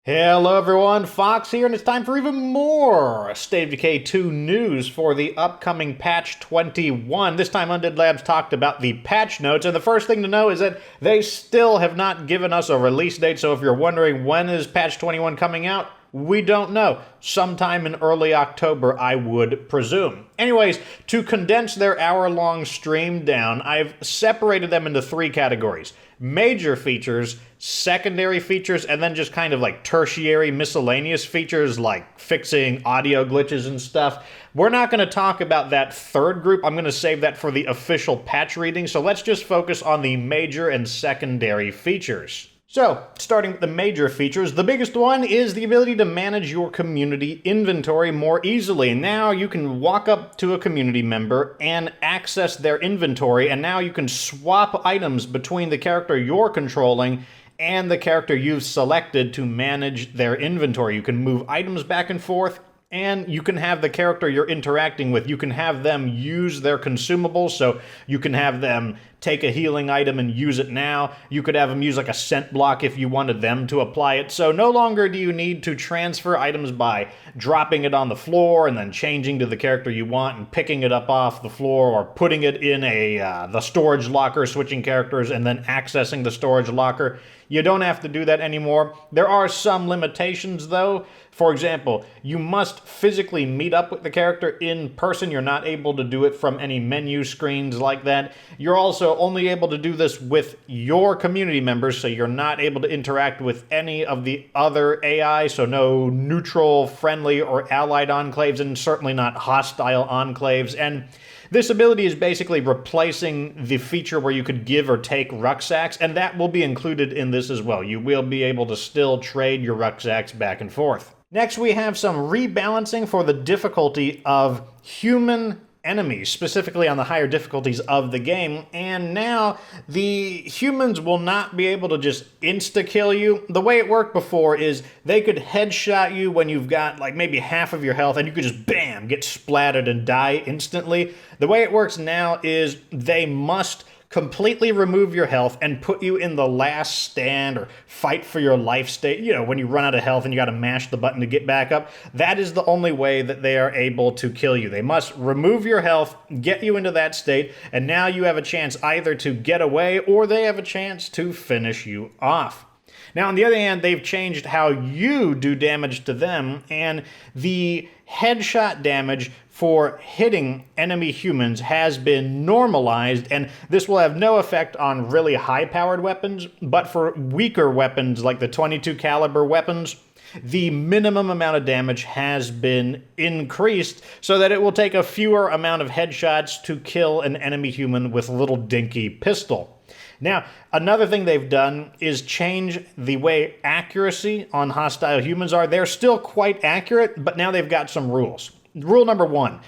Hello everyone, Fox here, and it's time for even more State of Decay 2 news for the upcoming patch 21. This time Undead Labs talked about the patch notes, and the first thing to know is that they still have not given us a release date, so if you're wondering when is patch 21 coming out, we don't know. Sometime in early October, I would presume. Anyways, to condense their hour-long stream down, I've separated them into three categories. Major features, secondary features, and then just kind of like tertiary miscellaneous features like fixing audio glitches and stuff. We're not going to talk about that third group. I'm going to save that for the official patch reading, so let's just focus on the major and secondary features. So, starting with the major features, the biggest one is the ability to manage your community inventory more easily. Now you can walk up to a community member and access their inventory, and now you can swap items between the character you're controlling and the character you've selected to manage their inventory. You can move items back and forth, and you can have the character you're interacting with, you can have them use their consumables, so you can have them take a healing item and use it now. You could have them use like a scent block if you wanted them to apply it. So no longer do you need to transfer items by dropping it on the floor and then changing to the character you want and picking it up off the floor, or putting it in the storage locker, switching characters and then accessing the storage locker. You don't have to do that anymore. There are some limitations though. For example, you must physically meet up with the character in person. You're not able to do it from any menu screens like that. You're also only able to do this with your community members, so you're not able to interact with any of the other AI, so no neutral, friendly, or allied enclaves, and certainly not hostile enclaves. And this ability is basically replacing the feature where you could give or take rucksacks, and that will be included in this as well. You will be able to still trade your rucksacks back and forth. Next, we have some rebalancing for the difficulty of human enemies, specifically on the higher difficulties of the game, and now the humans will not be able to just insta-kill you. The way it worked before is they could headshot you when you've got like maybe half of your health, and you could just bam, get splattered and die instantly. The way it works now is they must completely remove your health and put you in the last stand or fight for your life state. You know, when you run out of health and you got to mash the button to get back up. That is the only way that they are able to kill you. They must remove your health, get you into that state, and now you have a chance either to get away or they have a chance to finish you off. Now, on the other hand, they've changed how you do damage to them, and the headshot damage for hitting enemy humans has been normalized, and this will have no effect on really high-powered weapons, but for weaker weapons like the 22 caliber weapons, the minimum amount of damage has been increased so that it will take a fewer amount of headshots to kill an enemy human with a little dinky pistol. Now, another thing they've done is change the way accuracy on hostile humans are. They're still quite accurate, but now they've got some rules. Rule number one.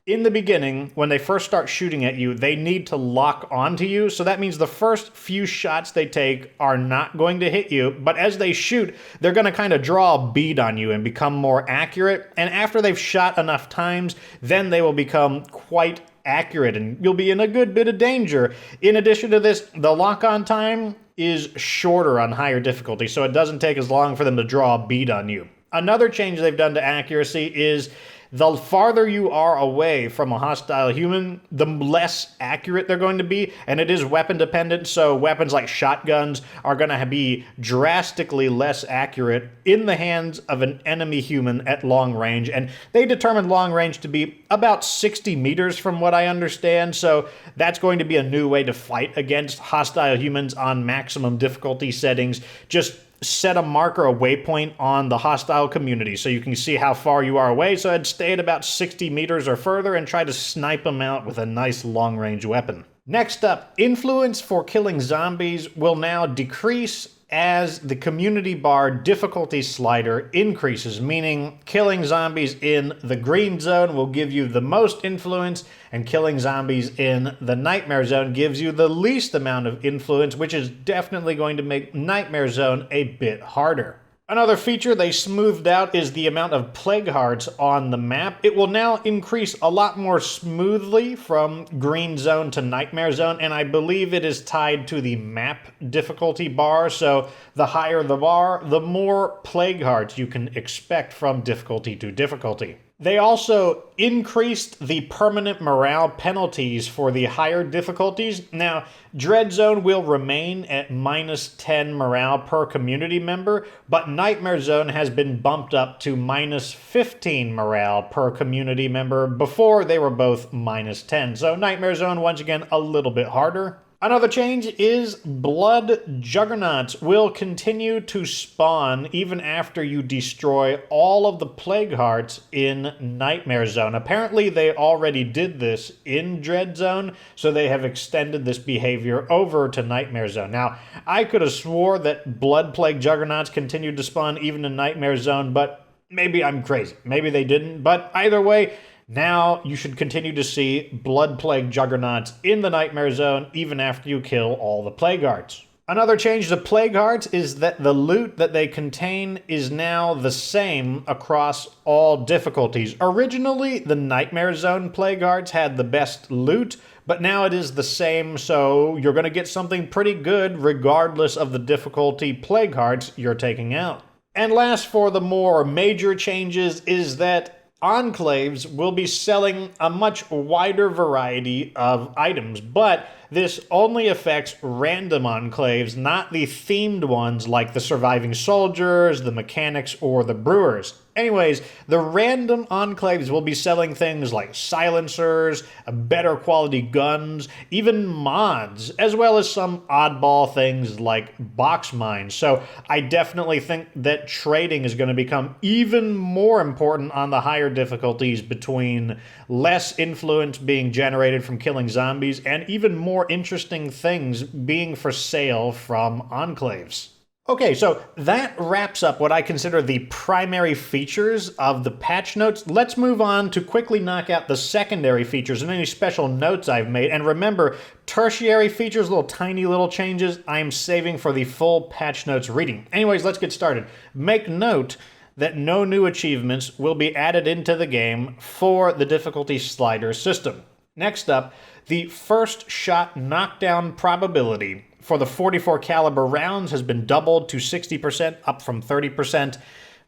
In the beginning, when they first start shooting at you, they need to lock onto you. So that means the first few shots they take are not going to hit you. But as they shoot, they're going to kind of draw a bead on you and become more accurate. And after they've shot enough times, then they will become quite accurate and you'll be in a good bit of danger. In addition to this, the lock-on time is shorter on higher difficulty, so it doesn't take as long for them to draw a bead on you. Another change they've done to accuracy is the farther you are away from a hostile human, the less accurate they're going to be, and it is weapon dependent, so weapons like shotguns are going to be drastically less accurate in the hands of an enemy human at long range, and they determined long range to be about 60 meters from what I understand, so that's going to be a new way to fight against hostile humans on maximum difficulty settings. Just set a marker, a waypoint on the hostile community so you can see how far you are away. So I'd stay at about 60 meters or further and try to snipe them out with a nice long-range weapon. Next up, influence for killing zombies will now decrease as the community bar difficulty slider increases, meaning killing zombies in the green zone will give you the most influence, and killing zombies in the nightmare zone gives you the least amount of influence, which is definitely going to make nightmare zone a bit harder. Another feature they smoothed out is the amount of plague hearts on the map. It will now increase a lot more smoothly from green zone to nightmare zone, and I believe it is tied to the map difficulty bar, so the higher the bar, the more plague hearts you can expect from difficulty to difficulty. They also increased the permanent morale penalties for the higher difficulties. Now, Dread Zone will remain at -10 morale per community member, but Nightmare Zone has been bumped up to -15 morale per community member. Before, they were both -10. So Nightmare Zone, once again, a little bit harder. Another change is blood juggernauts will continue to spawn even after you destroy all of the plague hearts in Nightmare Zone. Apparently they already did this in Dread Zone, so they have extended this behavior over to Nightmare Zone. Now, I could have swore that blood plague juggernauts continued to spawn even in Nightmare Zone, but maybe I'm crazy. Maybe they didn't, but either way, now you should continue to see blood plague juggernauts in the Nightmare Zone even after you kill all the plague hearts. Another change to plague hearts is that the loot that they contain is now the same across all difficulties. Originally, the Nightmare Zone plague hearts had the best loot, but now it is the same, so you're going to get something pretty good regardless of the difficulty plague hearts you're taking out. And last, for the more major changes, is that Enclaves will be selling a much wider variety of items, but this only affects random enclaves, not the themed ones like the surviving soldiers, the mechanics, or the brewers. Anyways, the random enclaves will be selling things like silencers, better quality guns, even mods, as well as some oddball things like box mines. So I definitely think that trading is going to become even more important on the higher difficulties, between less influence being generated from killing zombies and even more interesting things being for sale from enclaves. Okay, so that wraps up what I consider the primary features of the patch notes. Let's move on to quickly knock out the secondary features and any special notes I've made. And remember, tertiary features, little tiny little changes, I'm saving for the full patch notes reading. Anyways, let's get started. Make note that no new achievements will be added into the game for the difficulty slider system. Next up, the first shot knockdown probability for the 44 caliber rounds has been doubled to 60%, up from 30%.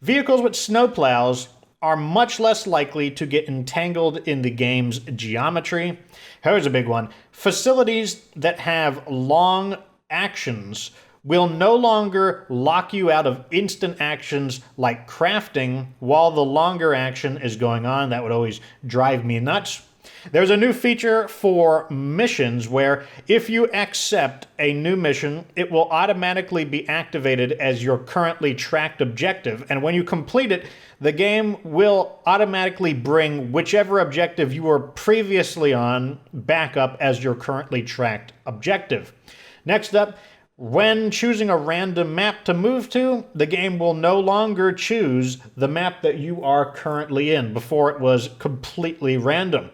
Vehicles with snowplows are much less likely to get entangled in the game's geometry. Here's a big one. Facilities that have long actions will no longer lock you out of instant actions like crafting while the longer action is going on. That would always drive me nuts. There's a new feature for missions where if you accept a new mission, it will automatically be activated as your currently tracked objective. And when you complete it, the game will automatically bring whichever objective you were previously on back up as your currently tracked objective. Next up, when choosing a random map to move to, the game will no longer choose the map that you are currently in. Before, it was completely random.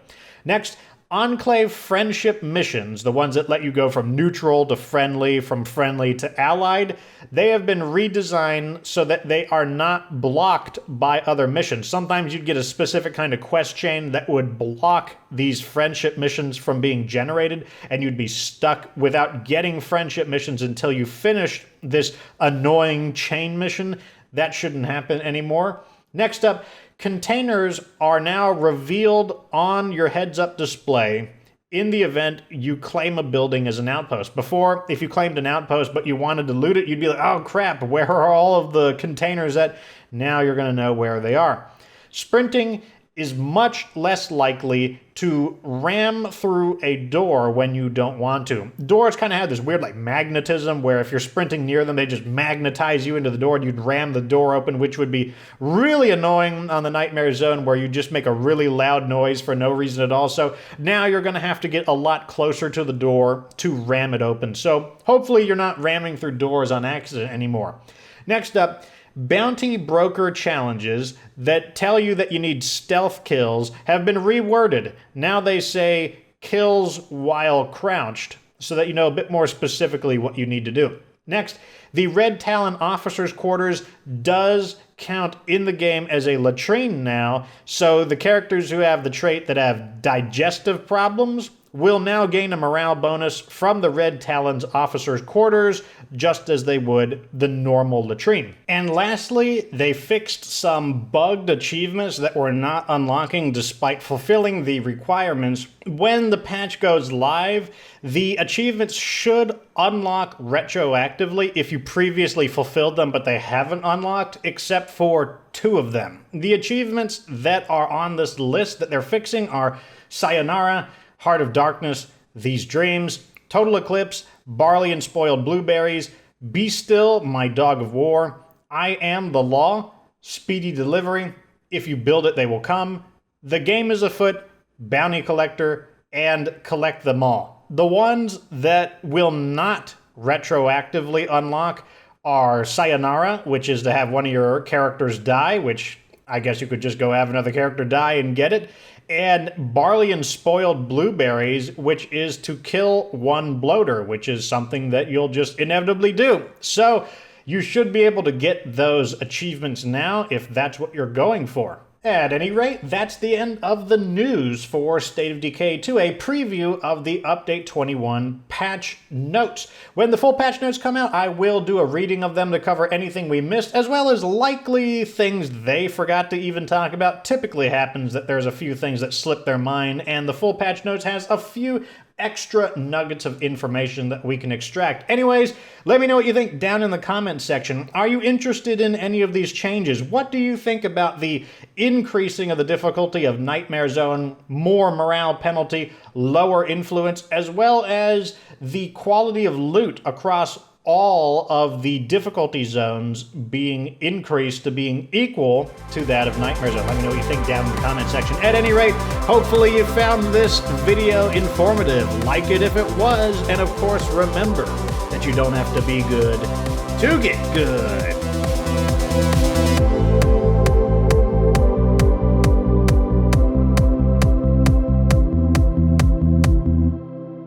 Next, Enclave friendship missions, the ones that let you go from neutral to friendly, from friendly to allied, they have been redesigned so that they are not blocked by other missions. Sometimes you'd get a specific kind of quest chain that would block these friendship missions from being generated, and you'd be stuck without getting friendship missions until you finish this annoying chain mission. That shouldn't happen anymore. Next up, containers are now revealed on your heads-up display in the event you claim a building as an outpost. Before, if you claimed an outpost but you wanted to loot it, you'd be like, oh crap, where are all of the containers at? Now you're going to know where they are. Sprinting is much less likely to ram through a door when you don't want to. Doors kind of have this weird like magnetism where if you're sprinting near them, they just magnetize you into the door and you'd ram the door open, which would be really annoying on the Nightmare Zone where you just make a really loud noise for no reason at all. So now you're going to have to get a lot closer to the door to ram it open. So hopefully you're not ramming through doors on accident anymore. Next up, bounty broker challenges that tell you that you need stealth kills have been reworded. Now they say kills while crouched, so that you know a bit more specifically what you need to do. Next, the Red Talon Officer's Quarters does count in the game as a latrine now, so the characters who have the trait that have digestive problems will now gain a morale bonus from the Red Talon's Officer's Quarters, just as they would the normal latrine. And lastly, they fixed some bugged achievements that were not unlocking despite fulfilling the requirements. When the patch goes live, the achievements should unlock retroactively if you previously fulfilled them but they haven't unlocked, except for 2 of them. The achievements that are on this list that they're fixing are Sayonara, Heart of Darkness, These Dreams, Total Eclipse, Barley and Spoiled Blueberries, Be Still, My Dog of War, I Am the Law, Speedy Delivery, If You Build It They Will Come, The Game Is Afoot, Bounty Collector, and Collect Them All. The ones that will not retroactively unlock are Sayonara, which is to have one of your characters die, which I guess you could just go have another character die and get it, and Barley and Spoiled Blueberries, which is to kill one bloater, which is something that you'll just inevitably do. So you should be able to get those achievements now if that's what you're going for. At any rate, that's the end of the news for State of Decay 2, a preview of the Update 21 patch notes. When the full patch notes come out, I will do a reading of them to cover anything we missed, as well as likely things they forgot to even talk about. Typically happens that there's a few things that slip their mind, and the full patch notes has a few extra nuggets of information that we can extract. Anyways, let me know what you think down in the comments section. Are you interested in any of these changes? What do you think about the increasing of the difficulty of Nightmare Zone, more morale penalty, lower influence, as well as the quality of loot across all of the difficulty zones being increased to being equal to that of Nightmare Zone? Let me know what you think down in the comment section. At any rate, hopefully you found this video informative. Like it if it was, and of course remember that you don't have to be good to get good.